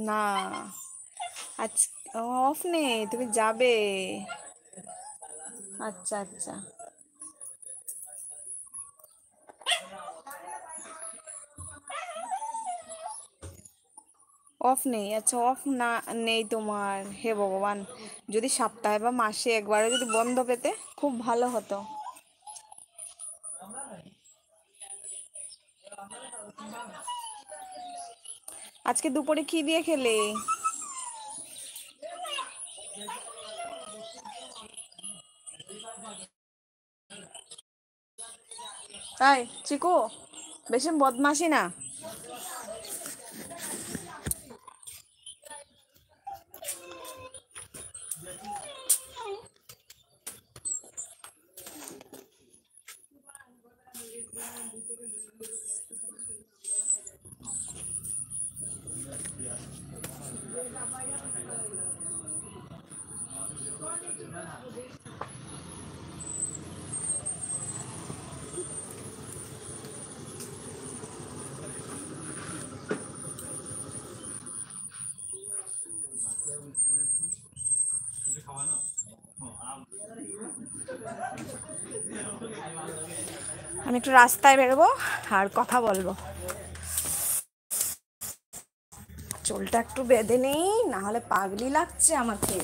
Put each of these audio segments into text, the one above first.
না, আজ অফ নেই, তুমি যাবে। আচ্ছা আচ্ছা। অফ নেই, আচ্ছা অফ না নেই তোমার। হে ভগবান, যদি সপ্তাহে বা মাসে একবারও যদি বন্ধ পেতে খুব ভালো হতো। আজকে দুপুরে কি দিয়ে খেলে? তাই চিকু, বেশি বদমাশি না। আমি একটু রাস্তায় বেরোবো আর কথা বলবো। চুলটা একটু বেঁধে নেই, না হলে পাগলি লাগছে আমাকে।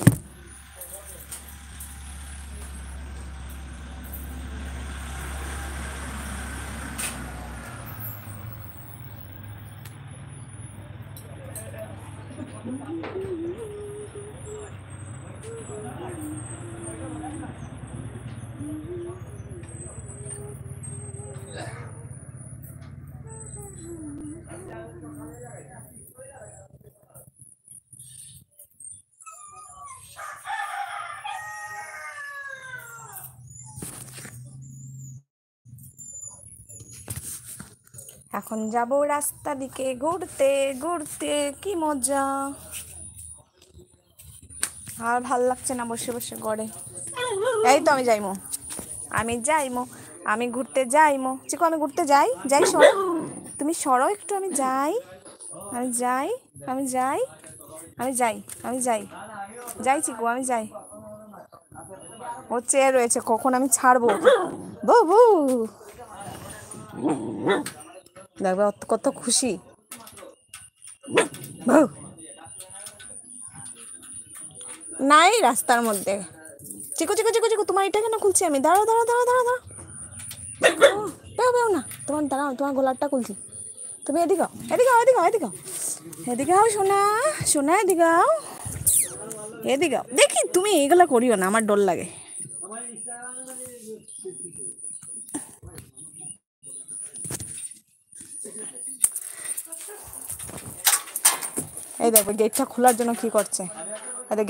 এখন যাব রাস্তা দিকে ঘুরতে ঘুরতে, কি মজা। আর ভাল লাগছে না বসে বসে ঘরে। এই তো আমি যাইমো, আমি যাইমো, আমি ঘুরতে যাইমো। চিকু আমি ঘুরতে যাই, যাই সরো, তুমি সরো একটু, আমি যাই, আমি যাই, আমি যাই, আমি যাই, আমি যাই, যাই চিকু আমি যাই। ও চেয়ে রয়েছে কখন আমি ছাড়বো। বউ, দেখবে কত খুশি। বউ নাই রাস্তার মধ্যে। চিকু চিকু চিকু চিকু, তোমার এটা কেন খুলছি আমি? দাঁড়াও দাঁড়াও দাঁড়াও দাঁড়াও দাঁড়াও, বেও বেও না, তোমার দাঁড়াও, তোমার গোলারটা খুলছি। তুমি এদিকে আও, এদিকে আও, এদিকে আও, এদিকে আও, এদিকে আও সোনা, সোনা এদিকে আও, এদিকে আও। দেখি তুমি এইগুলা করিও না, আমার ডর লাগে। এই দেখো গেটটা খোলার জন্য কি করছে।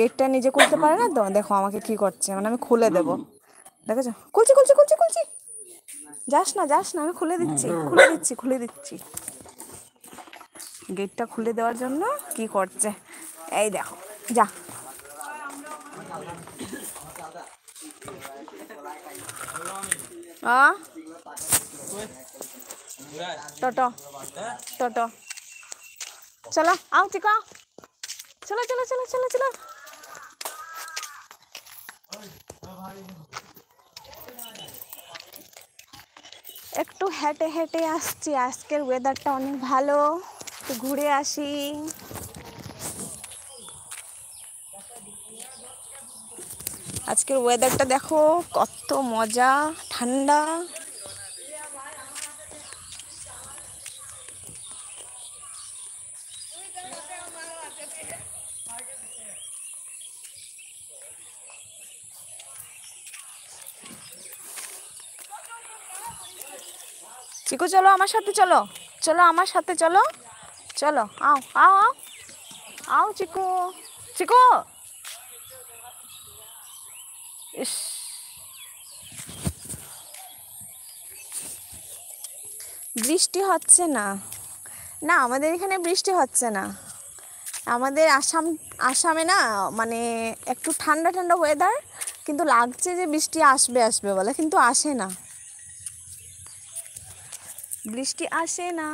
গেটটা নিজে খুলতে পারে না তো, দেখো আমাকে কি করছে, মানে আমি খুলে দেবো। দেখেছো, খুলছি খুলছি খুলছি খুলছি। যাস না যাস না, আমি খুলে দিচ্ছি, খুলে দিচ্ছি, খুলে দিচ্ছি। গেটটা খুলে দেওয়ার জন্য কি করছে, এই দেখো। যা, টোটো টোটো, চলো आओ चिको, चलो चलो चलो चलो चलो। একটু হেঁটে হেঁটে আসছি, আজকের ওয়েদারটা অনেক ভালো, একটু ঘুরে আসি। আজকের ওয়েদারটা দেখো কত মজা, ঠান্ডা। চিকু চলো আমার সাথে, চলো চলো আমার সাথে, চলো চলো, আও আও আও আও চিকু, চিকু। ইস, বৃষ্টি হচ্ছে না, না আমাদের এখানে বৃষ্টি হচ্ছে না। আমাদের আসামে না, মানে একটু ঠান্ডা ঠান্ডা ওয়েদার, কিন্তু লাগছে যে বৃষ্টি আসবে আসবে বলে, কিন্তু আসে না, বৃষ্টি আসে না।